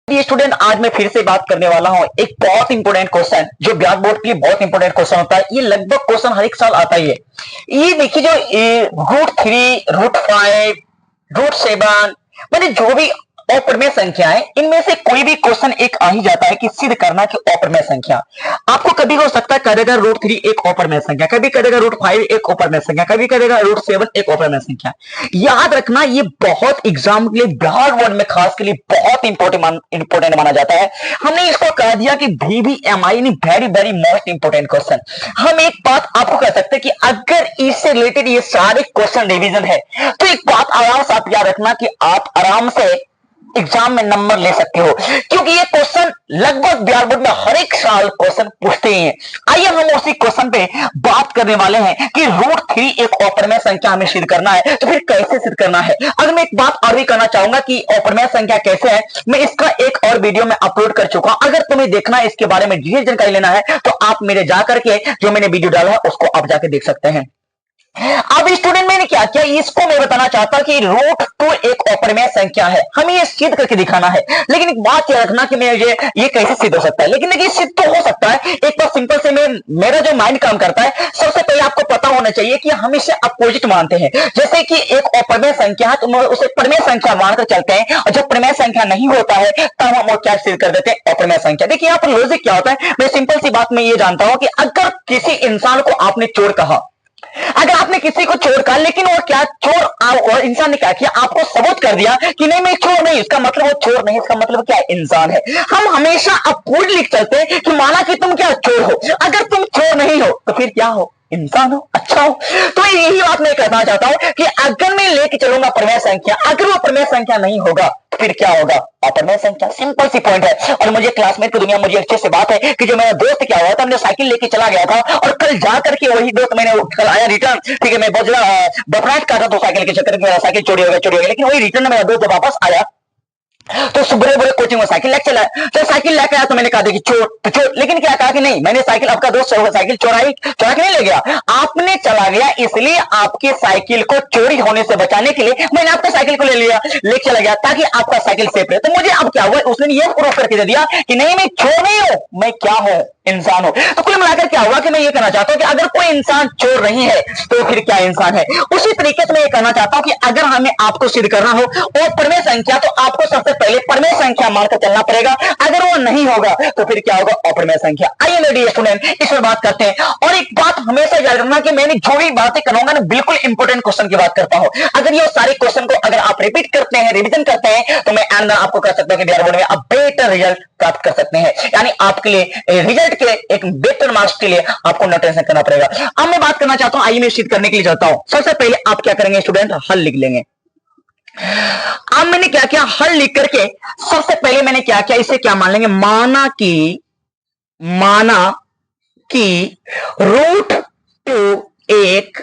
ये स्टूडेंट आज मैं फिर से बात करने वाला हूं एक बहुत इंपॉर्टेंट क्वेश्चन जो ब्लैक बोर्ड के लिए बहुत इंपॉर्टेंट क्वेश्चन होता है। ये लगभग क्वेश्चन हर एक साल आता ही है। ये देखिए जो √3 √5 √7 माने जो भी अप्रमेय संख्या है इनमें से कोई भी क्वेश्चन एक आ ही जाता है कि सिद्ध करना कि अप्रमेय संख्या। आपको कभी हो सकता है करेगा √3 एक अप्रमेय संख्या, कभी करेगा √5 एक अप्रमेय संख्या, कभी करेगा √7 एक अप्रमेय संख्या। याद रखना ये बहुत एग्जाम के लिए बिहार बोर्ड में खास के लिए बहुत इंपॉर्टेंट माना जाता है। हमने इसको कह दिया कि VVMI very very most important question. हम एक बात आपको कह सकते हैं कि अगर इससे रिलेटेड ये सारे क्वेश्चन रिवीजन है तो एक बात आराम से आप याद रखना कि आप आराम से एग्जाम में नंबर ले सकते हो, क्योंकि ये क्वेश्चन लगभग बिहार बोर्ड में हर एक साल क्वेश्चन पूछते ही हैं। आइए हम उसी क्वेश्चन पे बात करने वाले हैं कि √3 एक अप्रमेय संख्या हमें सिद्ध करना है तो फिर कैसे सिद्ध करना है। अगर मैं एक बात और भी करना चाहूंगा कि अप्रमेय संख्या कैसे है, मैं इसका एक और वीडियो में अपलोड कर चुका हूं। अगर तुम्हें देखना है इसके बारे में डिटेल जानकारी लेना है तो आप मेरे जाकर के जो मैंने वीडियो डाला है उसको आप जाकर देख सकते हैं। अब स्टूडेंट मैंने क्या किया, इसको मैं बताना चाहता हूं कि √2 एक अप्रमेय संख्या है, हमें ये सिद्ध करके दिखाना है। लेकिन एक बात याद रखना कि मैं ये कैसे सिद्ध हो सकता है, लेकिन देखिए सिद्ध तो हो सकता है। एक बार सिंपल से मेरा जो माइंड काम करता है, सबसे पहले आपको पता होना चाहिए कि हम इसे अपोजिट मानते हैं। जैसे कि एक अप्रमेय संख्या है तो उसे प्रमेय संख्या मानकर चलते हैं, और जब प्रमेय संख्या नहीं होता है तब हम क्या सिद्ध कर देते हैं, अप्रमेय संख्या। देखिए यहाँ पर लॉजिक क्या होता है, मैं सिंपल सी बात में ये जानता हूं कि अगर किसी इंसान को आपने चोर कहा, अगर आपने किसी को चोर कहा लेकिन वो क्या चोर और इंसान ने क्या किया, आपको सबूत कर दिया कि नहीं मैं चोर नहीं, इसका मतलब वो चोर नहीं, इसका मतलब क्या इंसान है। हम हमेशा अपूर्ण लिख चलते हैं कि माना कि तुम क्या चोर हो, अगर तुम चोर नहीं हो तो फिर क्या हो, इंसान हो, अच्छा हो। तो यही बात मैं कहना चाहता हूं कि अगर मैं लेके चलूंगा प्रमेय संख्या, अगर वो प्रमेय संख्या नहीं होगा फिर क्या होगा, अप्रमेय संख्या। सिंपल सी पॉइंट है। और मुझे क्लासमेट की दुनिया मुझे अच्छे से बात है कि जो मेरा दोस्त क्या हुआ था, हमने साइकिल लेके चला गया था और कल जा करके वही दोस्त मैंने कल आया रिटर्न, ठीक है, मैं बहुत ज्यादा बफराट का था तो साइकिल के चक्कर में साइकिल चोरी हो गया, लेकिन वही रिटर्न में मेरा दोस्त वापस आया तो बड़े बड़े कोचिंग में साइकिल लेके चला, तो साइकिल लेके आया तो मैंने कहा देखिए चोर, लेकिन क्या कहा कि नहीं मैंने साइकिल, आपका दोस्त साइकिल चुरा के नहीं ले गया, आपने चला गया इसलिए आपकी साइकिल को चोरी होने से बचाने के लिए मैंने आपका साइकिल को ले चला गया ताकि आपका साइकिल सेफ रहे। तो मुझे अब क्या हुआ, उसने ये प्रूफ करके दे दिया कि नहीं मैं चोर नहीं हूं, मैं क्या हूं, इंसान हूं। तो कुल मिलाकर क्या हुआ कि मैं ये कहना चाहता हूं कि अगर कोई इंसान चोर नहीं है तो फिर क्या इंसान है। उसी तरीके से मैं ये कहना चाहता हूं कि अगर हमें आपको सिद्ध करना हो और प्रमेय संख्या, तो आपको सबसे पहले प्रमेय संख्या मानकर चलना पड़ेगा। अगर वो नहीं होगा तो फिर क्या होगा, अप्रमेय संख्या। आइए मेरे स्टूडेंट इस पर बात करते हैं। और एक बात हमेशा याद रखना कि मैंने जो भी बातें करूंगा ना बिल्कुल इंपॉर्टेंट क्वेश्चन की बात करता हूं। अगर ये सारे क्वेश्चन को अगर आप रिपीट करते हैं, रिवीजन करते हैं, तो मैं अंदर आपको कह सकता हूं कि बिहार बोर्ड में आप बेटर रिजल्ट प्राप्त कर सकते हैं। यानी आपके लिए रिजल्ट के एक बेटर मार्क्स के लिए आपको न टेंशन करना पड़ेगा। अब मैं बात करना चाहता हूं, आइए मैं सिद्ध करने के लिए जाता हूं। सबसे पहले आप क्या करेंगे स्टूडेंट, हल लिख लेंगे। अब मैंने क्या किया, हल लिख करके सबसे पहले मैंने क्या किया, इसे क्या मान लेंगे, माना कि √2 एक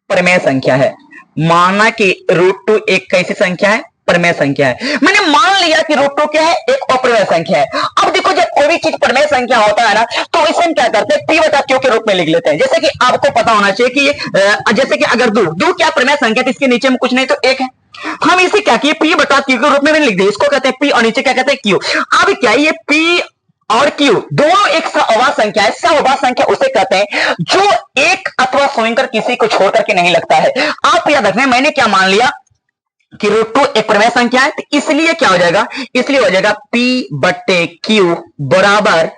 प्रमेय संख्या है। माना कि √2 एक कैसी संख्या है, प्रमेय संख्या है। मैंने मान लिया कि √2 क्या है, एक अप्रमेय संख्या है। अब देखो जब कोई भी चीज प्रमेय संख्या होता है ना तो इसे हम क्या करते हैं, P/Q के रूप में लिख लेते हैं। जैसे कि आपको पता होना चाहिए कि जैसे कि अगर दो क्या प्रमेय संख्या, तो इसके नीचे में कुछ नहीं तो एक है, हम इसे क्या किए P/Q के रूप में लिख दिए। इसको कहते हैं P और नीचे क्या कहते हैं Q। अब क्या है, ये P और Q दोनों एक सहअवाह संख्या है। सहअवाह संख्या उसे कहते हैं जो एक अथवा स्वयंकर किसी को छोड़ करके नहीं लगता है। आप याद रखना, मैंने क्या मान लिया कि √2 एक प्रमेय संख्या है, तो इसलिए क्या हो जाएगा, इसलिए हो जाएगा P/Q बराबर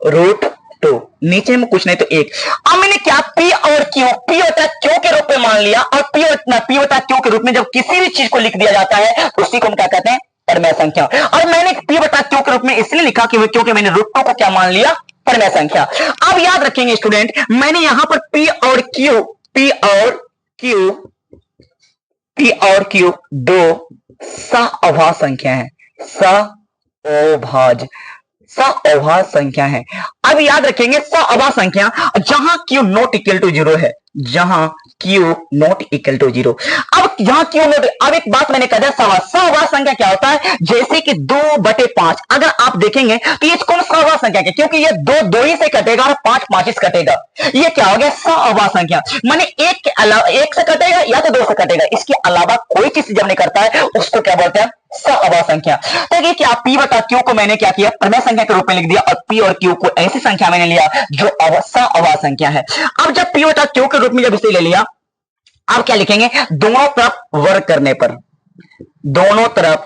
√2, नीचे में कुछ नहीं तो एक। अब मैंने क्या P और Q के रूप में मान लिया, और P/Q के रूप में जब किसी भी चीज को लिख दिया जाता है तो उसी को हम क्या कहते हैं, प्रमेय संख्या। और मैंने P/Q के रूप में इसलिए लिखा क्योंकि मैंने √2 को क्या मान लिया, प्रमेय संख्या। अब याद रखेंगे स्टूडेंट, मैंने यहां पर P और Q दो सहअभाज्य संख्या है, सहअभाज्य संख्या है। अब याद रखेंगे सहअभाज्य संख्या जहां Q नॉट इक्वल टू 0 है, जहां Q नॉट इक्वल टू 0। अब यहां Q नॉट, अब एक बात मैंने कहा सहअभाज्य संख्या क्या होता है, जैसे कि 2/5। अगर आप देखेंगे तो ये कौन सहअभाज्य संख्या है, क्योंकि ये दो ही से कटेगा और 5 से कटेगा। ये क्या हो गया, सहअभाज्य संख्या। माने एक के अलावा एक से कटेगा या तो 2 से कटेगा, इसके अलावा कोई चीज जब नहीं करता है उसको क्या बोलते हैं, सअवार संख्या। तो देखिए क्या p बटा q को मैंने क्या किया, प्रमेय संख्या के रूप में लिख दिया और p और q को ऐसी संख्या मैंने लिया जो सअवार संख्या है। अब जब p बटा q के रूप में जब इसे ले लिया, अब क्या लिखेंगे, दोनों तरफ वर्ग करने पर, दोनों तरफ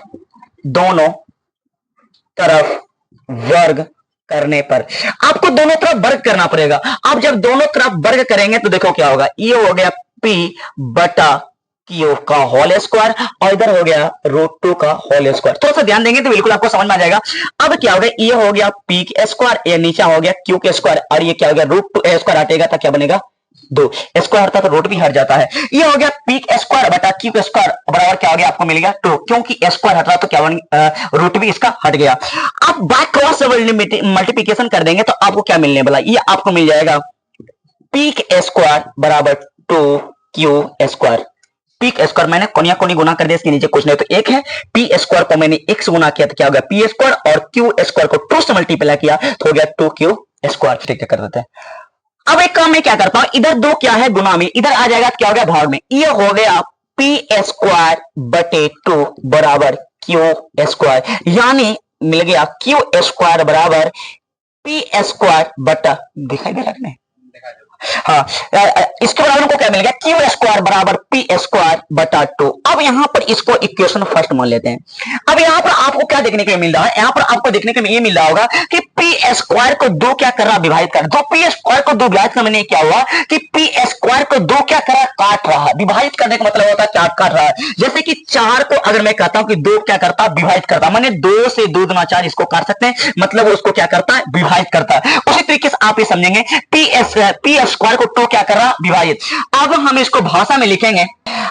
वर्ग करने पर आपको दोनों तरफ वर्ग करना पड़ेगा। अब जब दोनों तरफ वर्ग करेंगे तो देखो क्या होगा, ये हो गया p बटा q का होल स्क्वायर और इधर हो गया √2 का होल स्क्वायर। थोड़ा सा ध्यान देंगे तो बिल्कुल आपको समझ में आ जाएगा। अब क्या हो गया, ये हो गया p के स्क्वायर, ये नीचे हो गया q के स्क्वायर और ये क्या हो गया √2 स्क्वायर हटेगा तो क्या बनेगा 2, स्क्वायर हटता तो रूट भी हट जाता है। ये हो गया p के स्क्वायर बटा q के स्क्वायर बराबर क्या हो गया, आपको मिल गया 2, क्योंकि स्क्वायर हट रहा तो क्या रूट भी इसका हट गया। अब बाय क्रॉस मल्टीप्लिकेशन कर देंगे तो आपको क्या मिलने वाला, ये आपको मिल जाएगा p के स्क्वायर बराबर 2q स्क्वायर। p का स्क्वायर मैंने कोनिया कोनी गुना कर दिया, इसके नीचे कुछ नहीं तो एक है, p स्क्वायर को मैंने एक से गुना किया तो क्या हो गया p स्क्वायर और q स्क्वायर को 2 से मल्टीप्लाई किया तो हो गया 2q स्क्वायर। ठीक है, कर देते हैं। अब एक काम मैं क्या करता हूं, इधर 2 क्या है गुना में, इधर आ जाएगा तो क्या हो गया भाग में, ये हो गया p स्क्वायर बटे 2 बराबर q स्क्वायर, यानी मिल गया q स्क्वायर बराबर p स्क्वायर बटा, दिखाई दे रहा है हाँ, इसके बराबर को क्या मिल गया, q स्क्वायर बराबर p स्क्वायर बटा 2। अब यहां पर इसको इक्वेशन फर्स्ट मान लेते हैं। अब यहां पर आपको क्या देखने के लिए मिल रहा है, यहां पर आपको देखने के लिए ये मिल रहा होगा कि p स्क्वायर को 2 क्या कर रहा, विभाजित कर, दो p स्क्वायर को 2 विभाजित करने क्या हुआ कि p स्क्वायर को 2 क्या कर रहा, काट रहा। विभाजित करने का मतलब होता है क्या काट रहा है, जैसे कि 4 को अगर मैं कहता हूं कि 2 क्या करता, विभाजित करता, माने 2 से 2 गुना 4 इसको काट सकते हैं, मतलब उसको क्या करता है, विभाजित करता है। उसी तरीके से आप ये समझेंगे p स्क्वायर को 2 क्या कर रहा, विभाजित। अब हम इसको भाषा में लिखेंगे।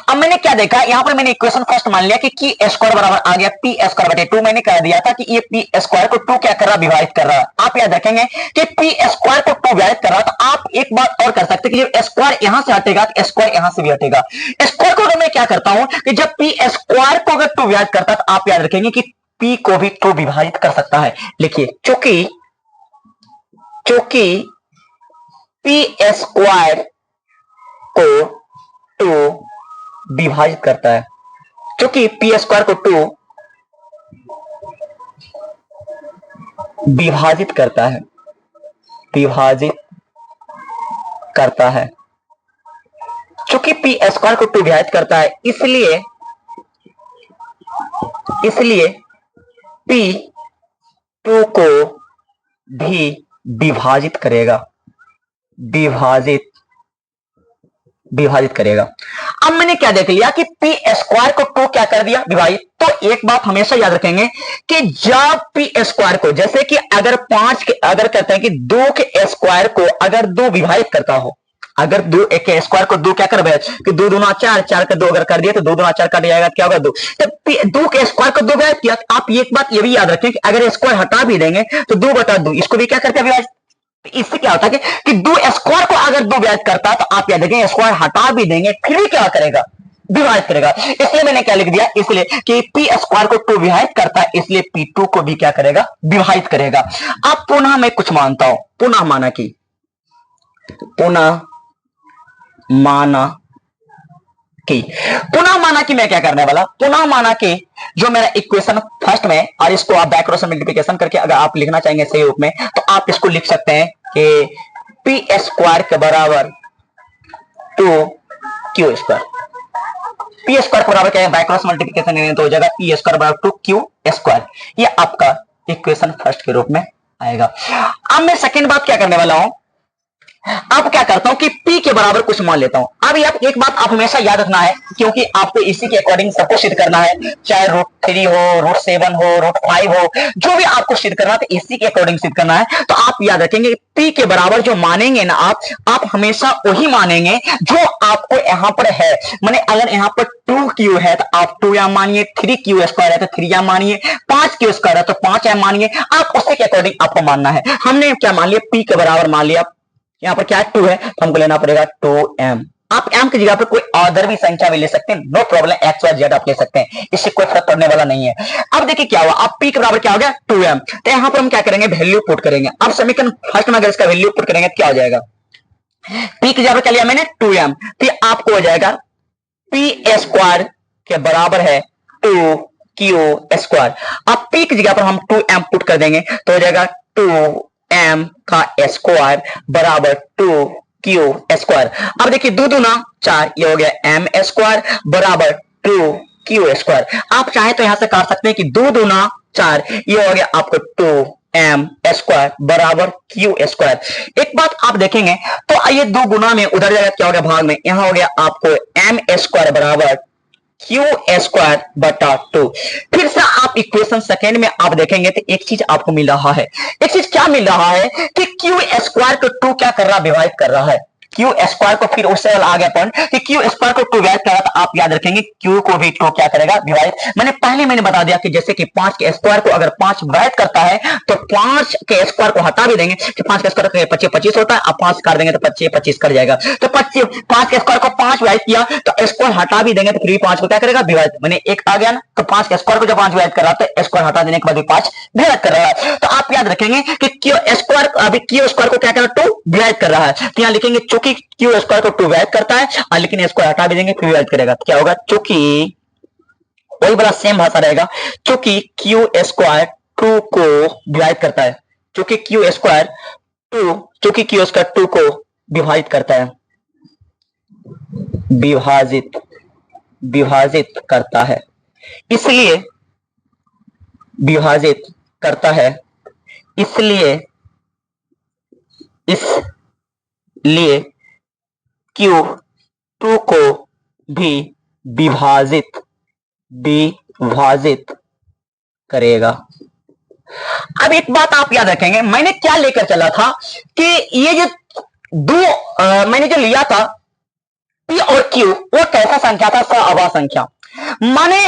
अब मैंने क्या देखा, यहां पर मैंने इक्वेशन फर्स्ट मान लिया कि स्क्वायर बराबर आ गया p स्क्वायर बटे 2, मैंने कह दिया था कि ये p स्क्वायर को 2 क्या कर रहा, विभाजित कर रहा। आप याद रखेंगे कि p स्क्वायर को 2 विभाजित कर रहा, तो आप एक बात और कर सकते हैं कि जब स्क्वायर यहां से हटेगा तो स्क्वायर यहां से भी हटेगा। स्क्वायर को अगर मैं क्या करता हूं कि जब p स्क्वायर को अगर 2 विभाजित करता तो आप याद रखेंगे कि p को भी 2 विभाजित कर सकता है। लिखिए, चूंकि p स्क्वायर को 2 विभाजित करता है, क्योंकि p स्क्वायर को 2 विभाजित करता है, क्योंकि p स्क्वायर को 2 विभाजित करता है, इसलिए p 2 को भी विभाजित करेगा, विभाजित करेगा। अब मैंने क्या देख लिया कि p स्क्वायर को 2 क्या कर दिया, विभाजित। तो एक बात हमेशा याद रखेंगे कि जब p स्क्वायर को, जैसे कि अगर 5 के अगर कहते हैं कि 2 के स्क्वायर को अगर 2 विभाजित करता हो, अगर 2 के स्क्वायर को 2 क्या कर कि 2 दूना 4, 4 का 2 अगर कर दिया तो 2 दूना 4 कट जाएगा, क्या होगा 2। तो 2 के स्क्वायर को 2 विभाजित किया। आप एक बात ये भी याद रखें कि अगर स्क्वायर हटा भी देंगे तो 2 बटा 2 इसको भी क्या करते हैं, विभाजित। इससे क्या होता है कि 2 स्क्वायर को अगर 2 विभाजित करता है तो आप याद रखेंगे स्क्वायर हटा भी देंगे फिर भी क्या करेगा, विभाजित करेगा। इसलिए मैंने क्या लिख दिया, इसलिए कि p स्क्वायर को 2 विभाजित करता है, इसलिए p2 को भी क्या करेगा, विभाजित करेगा। अब पुनः मैं कुछ मानता हूं, पुनः माना कि मैं क्या करने वाला, पुनः माना कि जो मेरा इक्वेशन फर्स्ट में, और इसको आप बैक क्रॉस मल्टीप्लिकेशन करके अगर आप लिखना चाहेंगे सही रूप में तो आप इसको लिख सकते हैं कि p स्क्वायर के बराबर 2q स्क्वायर। p स्क्वायर के बराबर क्या है, बैक क्रॉस मल्टीप्लिकेशन तो हो जाएगा p स्क्वायर बराबर 2q स्क्वायर। ये आपका इक्वेशन फर्स्ट के रूप में आएगा। अब मैं सेकंड बात क्या करने वाला हूं, अब क्या करता हूं कि p के बराबर कुछ मान लेता हूं। अब एक बात आप हमेशा याद रखना है, क्योंकि आपको इसी के अकॉर्डिंग सबको सिद्ध करना है, चाहे √3 हो, √7 हो, √5 हो, जो भी आपको सिद्ध करना है तो इसी के अकॉर्डिंग सिद्ध करना है। तो आप याद रखेंगे p के बराबर जो मानेंगे ना आप हमेशा वही मानेंगे जो आपको यहां पर है। माने अगर यहां पर 2q है तो आप 2 या मानिए, 3q स्क्वायर है तो 3 या मानिए, 5q स्क्वायर है तो 5 या मानिए, आप उसी के अकॉर्डिंग आपको मानना है। हमने क्या मान लिया, p के बराबर मान लिया, यहां पर क्या 2 है तो हमको लेना पड़ेगा 2m। आप m की जगह पर कोई अदर भी संख्या भी ले सकते हैं, no problem, x y z आप ले सकते हैं, इससे कोई फर्क पड़ने वाला नहीं है। अब देखिए क्या हुआ, अब p के बराबर क्या हो गया 2m, तो यहां पर हम क्या करेंगे, वैल्यू पुट करेंगे। अब समीकरण फर्स्ट में अगर इसका वैल्यू पुट करेंगे तो क्या हो जाएगा, p की जगह पर क्या लिया मैंने 2m, तो आपको हो जाएगा p स्क्वायर के बराबर है 2 क्यू स्क्वायर। अब पी की जगह पर हम 2m पुट कर देंगे तो हो जाएगा 2m का स्क्वायर बराबर 2q स्क्वायर। अब देखिए 2 दूना 4, ये हो गया m स्क्वायर बराबर 2q स्क्वायर। आप चाहे तो यहां से काट सकते हैं कि 2 दूना 4, ये हो गया आपको 2m स्क्वायर बराबर q स्क्वायर। एक बात आप देखेंगे तो आइए 2 गुना में उधर जाएगा, क्या हो गया भाग में, यहां हो गया आपको m स्क्वायर बराबर क्यू स्क्वायर बटा 2। फिर से आप इक्वेशन सेकेंड में आप देखेंगे तो एक चीज आपको मिल रहा है। एक चीज क्या मिल रहा है कि क्यू स्क्वायर को 2 क्या कर रहा है, विभाजित कर रहा है। क्यू स्क्वायर को फिर उससे आ गया पॉइंट कि क्यू स्क्वायर को 2 विभाजित कर रहा है, तो आप याद रखेंगे क्यू को भी 2 क्या करेगा, विभाजित। मैंने बता दिया कि जैसे कि 5 के स्क्वायर को अगर 5 विभाजित करता है तो 5 के स्क्वायर को हटा भी देंगे कि 5 के स्क्वायर 25 25 होता है, अब 5 काट देंगे तो 25 25 कर जाएगा। तो 5 के स्क्वायर को 5 विभाजित किया तो स्क्वायर हटा भी देंगे तो फिर भी 5 को क्या करेगा, विभाजित। मैंने एक आ गया ना, तो 5 के स्क्वायर को जब 5 विभाजित कर रहा है तो स्क्वायर हटा देने के बाद भी 5 विभाजित कर रहा है। तो आप याद रखेंगे कि क्यू स्क्वायर अभी क्यू स्क्वायर को क्या कर रहा है, 2 विभाजित कर रहा है, तो यहां लिखेंगे चूंकि क्यू स्क्वायर को 2 विभाजित करता है लेकिन स्क्वायर हटा भी देंगे फिर विभाजित करेगा, तो क्या होगा, चूंकि वही बड़ा सेम भाषा रहेगा, चूंकि क्यू स्क्वायर 2 को विभाजित करता है, चूंकि क्यू स्क्वायर 2 को विभाजित करता है, विभाजित करता है, इसलिए विभाजित करता है, इसलिए क्यू 2 को भी विभाजित करेगा। अब एक बात आप याद रखेंगे, मैंने क्या लेकर चला था कि ये जो मैंने जो लिया था P और Q, वो कैसा संख्या था, सअबा संख्या। माने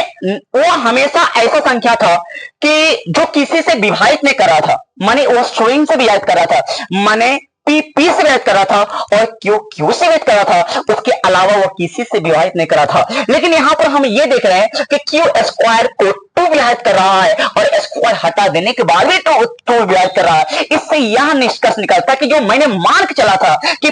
वो हमेशा ऐसा संख्या था कि जो किसी से विभाजित नहीं कर रहा था, माने वो स्वयं से विभाजित कर रहा था, माने P से विभाजित कर रहा था और Q से विभाजित कर रहा था, उसके अलावा वो किसी से विभाजित नहीं कर रहा था। लेकिन यहां पर हम ये देख रहे हैं कि Q स्क्वायर को 2 विभाजित कर रहा है और स्क्वायर हटा देने के बाद भी 2 विभाजित कर रहा है। इससे यह निष्कर्ष निकलता है कि जो मैंने मान के चला था कि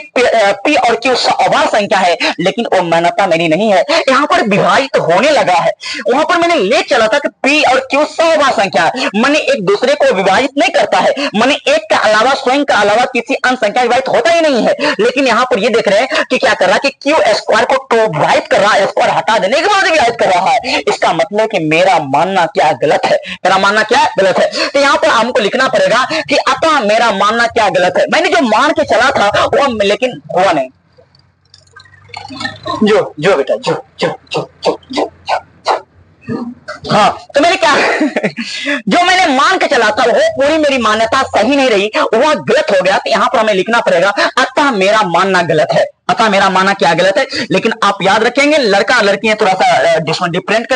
P और Q सअबा संख्या है, लेकिन वो मान्यता मेरी नहीं है, यहां पर विभाजित होने लगा है। वहां पर मैंने ले चला था कि P और Q सअबा संख्या है, माने एक दूसरे को विभाजित नहीं करता है, माने एक के अलावा स्वयं के अलावा किसी अन्य संख्या विभाजित होता ही नहीं है। लेकिन यहां पर ये देख रहे हैं कि क्या कर रहा है कि क्यू स्क्वायर को 2 विभाजित कर रहा है, स्क्वायर हटा देने के बाद विभाजित कर रहा है। इसका मतलब कि मेरा मानना क्या गलत है, मेरा मानना क्या गलत है। तो यहां पर हमको लिखना पड़ेगा कि अतः मेरा मानना क्या गलत है। मैंने जो मान के चला था वो लेकिन हुआ नहीं। जो बेटा जो हाँ, तो मैंने क्या जो मैंने मान के चला था वो पूरी मेरी मान्यता सही नहीं रही, वह गलत हो गया। तो यहां पर हमें लिखना पड़ेगा अतः मेरा मानना गलत है, अतः मेरा मानना क्या गलत है। लेकिन आप याद रखेंगे लड़का लड़की थोड़ा सा डिफरेंट